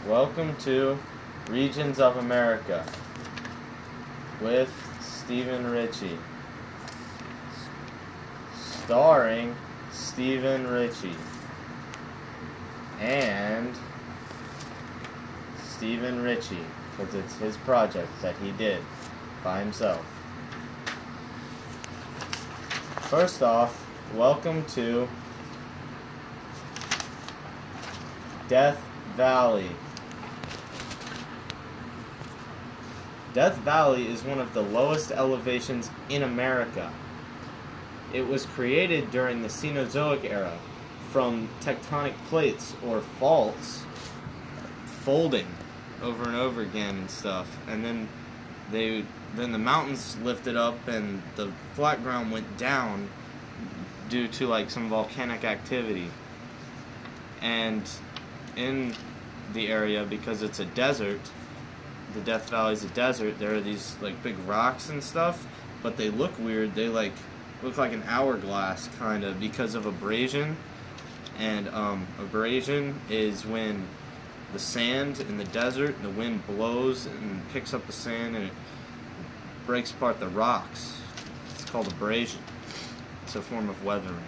Welcome to Regions of America with Stephen Ritchie. Starring Stephen Ritchie and Stephen Ritchie, because it's his project that he did by himself. First off, welcome to Death Valley. Death Valley is one of the lowest elevations in America. It was created during the Cenozoic era from tectonic plates or faults folding over and over again and stuff. And then the mountains lifted up and the flat ground went down due to like some volcanic activity. And in the area, because it's a desert, the Death Valley is a desert, there are these like big rocks and stuff, but they look weird. They like look like an hourglass kind of because of abrasion. And abrasion is when the sand in the desert, the wind blows and picks up the sand and it breaks apart the rocks. It's called abrasion. It's a form of weathering.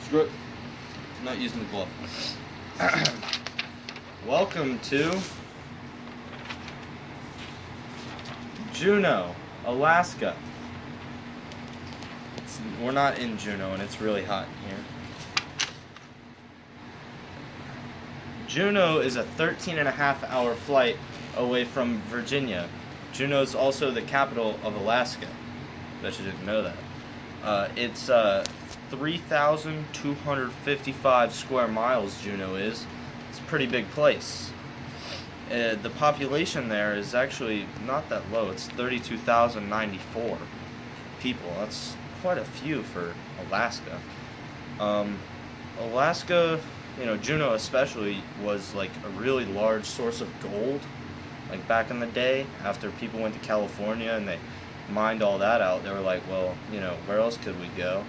Screw it. I'm not using the glove. Welcome to Juneau, Alaska. We're not in Juneau and it's really hot here. Juneau is a 13.5-hour flight away from Virginia. Juneau is also the capital of Alaska. Bet you didn't know that. It's 3,255 square miles, Juneau is. It's a pretty big place. The population there is actually not that low. It's 32,094 people. That's quite a few for Alaska. Alaska, Juneau especially, was like a really large source of gold. Like back in the day, after people went to California and they mined all that out, they were like, well, where else could we go?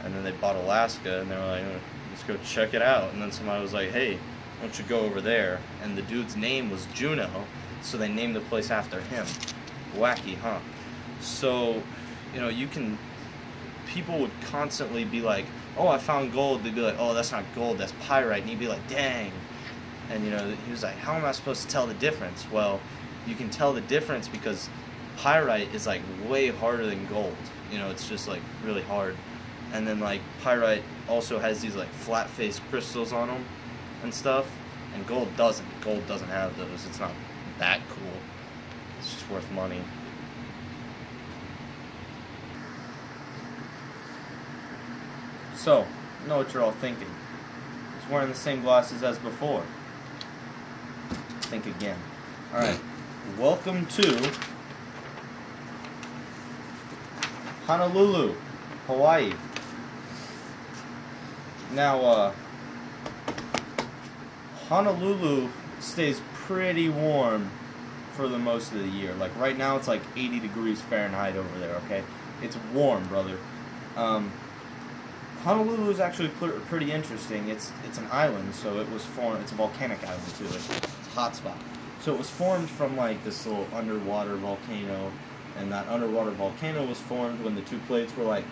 And then they bought Alaska, and they were like, let's go check it out. And then somebody was like, hey, why don't you go over there? And the dude's name was Juneau, so they named the place after him. Wacky, huh? So, people would constantly be like, oh, I found gold. They'd be like, oh, that's not gold, that's pyrite. And he'd be like, dang. And, he was like, how am I supposed to tell the difference? Well, you can tell the difference because pyrite is, like, way harder than gold. It's just, like, really hard. And then, like, pyrite also has these, like, flat-faced crystals on them and stuff. And gold doesn't. Gold doesn't have those. It's not that cool. It's just worth money. So, I know what you're all thinking. He's wearing the same glasses as before. Think again. Alright. Welcome to Honolulu, Hawaii. Now, Honolulu stays pretty warm for the most of the year. Like right now it's like 80 degrees Fahrenheit over there, okay? It's warm, brother. Honolulu is actually pretty interesting. It's an island, so it was formed, it's a volcanic island too, it's a hot spot. So it was formed from like this little underwater volcano, and that underwater volcano was formed when the two plates were like,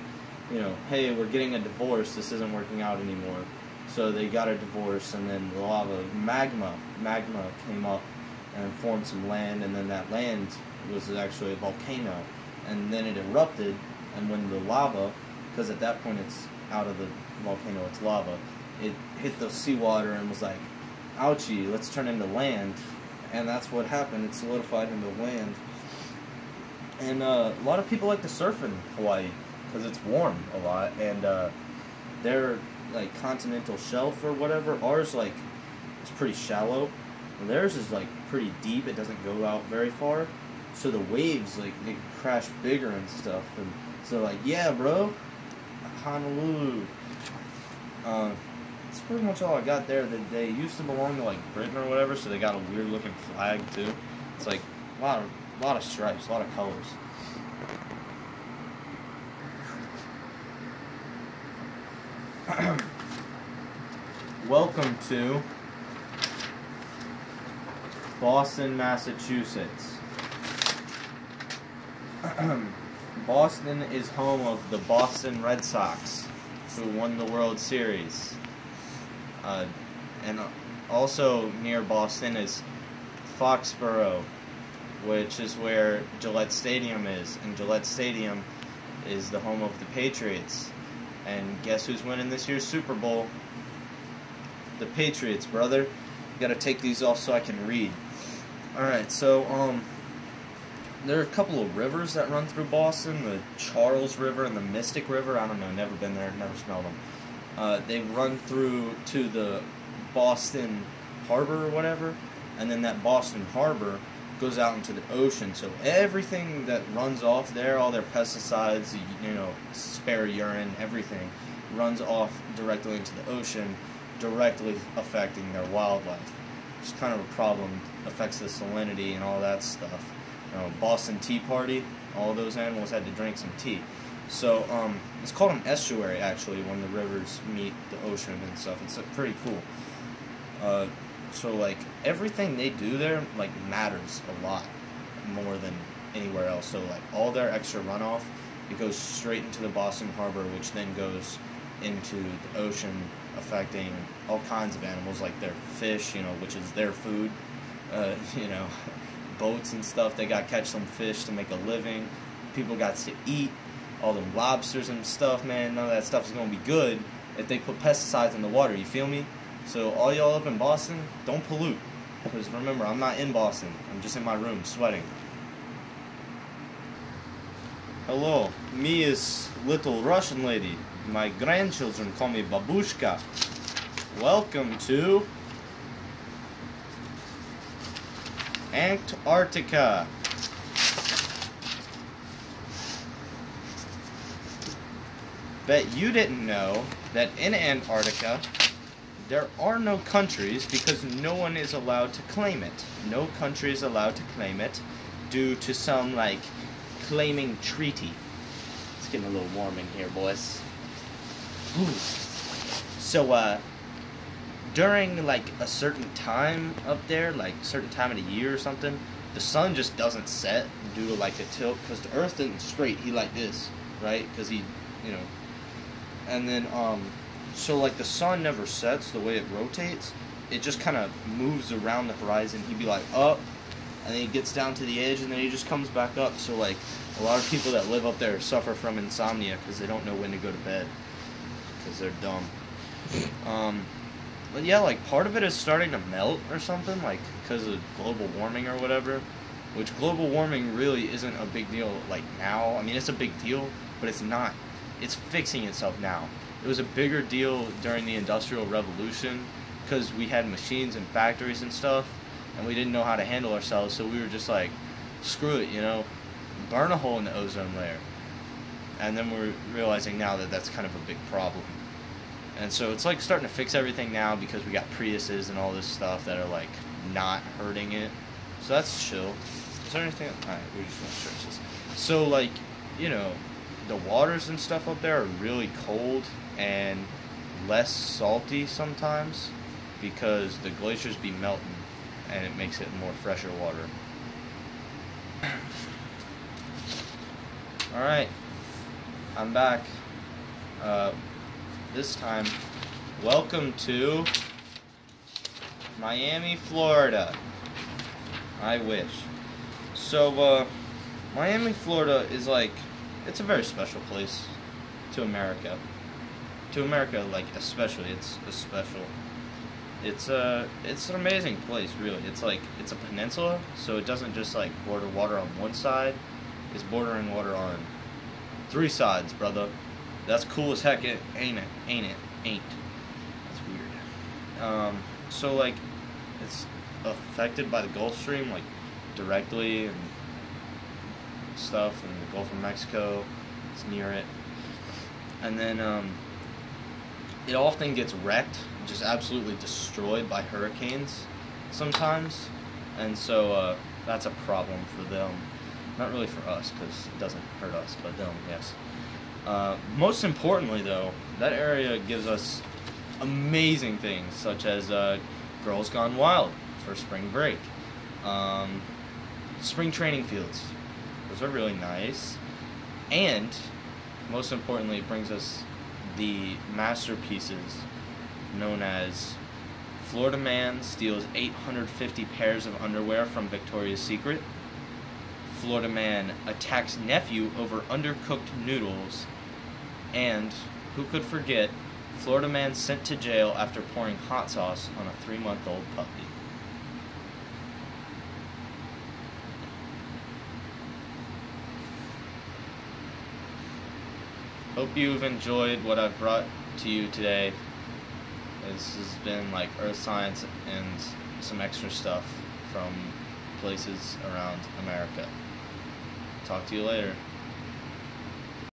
hey, we're getting a divorce, this isn't working out anymore. So they got a divorce, and then the magma came up and formed some land, and then that land was actually a volcano. And then it erupted, and when the lava, because at that point it's out of the volcano, it's lava, it hit the seawater and was like, ouchie, let's turn into land. And that's what happened, it solidified into land. And a lot of people like to surf in Hawaii, because it's warm a lot, and their like continental shelf or whatever, ours like is pretty shallow, and theirs is like pretty deep, it doesn't go out very far, so the waves like they crash bigger and stuff, and so like, yeah bro, Honolulu. That's pretty much all I got there. They used to belong to like Britain or whatever, so they got a weird looking flag too. It's like a lot of stripes, a lot of colors. Welcome to Boston, Massachusetts. Boston is home of the Boston Red Sox, who won the World Series. And also near Boston is Foxborough, which is where Gillette Stadium is. And Gillette Stadium is the home of the Patriots. And guess who's winning this year's Super Bowl? The Patriots, brother. You gotta take these off so I can read. Alright, so, there are a couple of rivers that run through Boston. The Charles River and the Mystic River. I don't know, never been there, never smelled them. They run through to the Boston Harbor or whatever. And then that Boston Harbor goes out into the ocean. So everything that runs off there, all their pesticides, spare urine, everything, runs off directly into the ocean, directly affecting their wildlife. It's kind of a problem, affects the salinity and all that stuff. Boston Tea Party, all those animals had to drink some tea. So it's called an estuary, actually, when the rivers meet the ocean and stuff. It's pretty cool. So, like, everything they do there, like, matters a lot more than anywhere else. So, like, all their extra runoff, it goes straight into the Boston Harbor, which then goes into the ocean, affecting all kinds of animals, like their fish, which is their food, boats and stuff. They got to catch some fish to make a living. People got to eat all them lobsters and stuff, man. None of that stuff is going to be good if they put pesticides in the water, you feel me? So all y'all up in Boston, don't pollute. Because remember, I'm not in Boston. I'm just in my room, sweating. Hello, me is little Russian lady. My grandchildren call me Babushka. Welcome to Antarctica. Bet you didn't know that in Antarctica there are no countries because no one is allowed to claim it. No country is allowed to claim it due to some, like, claiming treaty. It's getting a little warm in here, boys. Ooh. So, during, like, a certain time up there, like, a certain time of the year or something, the sun just doesn't set due to, like, the tilt, because the Earth isn't straight. He like this, right? Because he, and then, so, like, the sun never sets the way it rotates. It just kind of moves around the horizon. He'd be, like, up, and then he gets down to the edge, and then he just comes back up. So, like, a lot of people that live up there suffer from insomnia because they don't know when to go to bed because they're dumb. But, yeah, like, part of it is starting to melt or something, like, because of global warming or whatever, which global warming really isn't a big deal, like, now. I mean, it's a big deal, but it's not. It's fixing itself now. It was a bigger deal during the Industrial Revolution because we had machines and factories and stuff, and we didn't know how to handle ourselves, so we were just like, screw it, burn a hole in the ozone layer. And then we're realizing now that that's kind of a big problem. And so it's like starting to fix everything now because we got Priuses and all this stuff that are like not hurting it. So that's chill. Is there anything? Alright, we just want to stretch this. So, like, the waters and stuff up there are really cold and less salty sometimes because the glaciers be melting and it makes it more fresher water. Alright, I'm back. This time, welcome to Miami, Florida. I wish. So, Miami, Florida is like, it's a very special place to America. To America, like, especially, it's a special. It's an amazing place, really. It's like, it's a peninsula, so it doesn't just, like, border water on one side. It's bordering water on 3 sides, brother. That's cool as heck, ain't it? Ain't it? Ain't. That's weird. So, like, it's affected by the Gulf Stream, like, directly, and stuff, and the Gulf of Mexico, it's near it. And then, it often gets wrecked, just absolutely destroyed by hurricanes sometimes. and so that's a problem for them. Not really for us, because it doesn't hurt us, but them, yes. Most importantly, though, that area gives us amazing things, such as Girls Gone Wild for spring break. Spring training fields. Those are really nice. And, most importantly, it brings us the masterpieces known as Florida Man steals 850 pairs of underwear from Victoria's Secret. Florida Man attacks nephew over undercooked noodles. And, who could forget, Florida Man sent to jail after pouring hot sauce on a 3-month-old puppy. Hope you've enjoyed what I've brought to you today. This has been like earth science and some extra stuff from places around America. Talk to you later.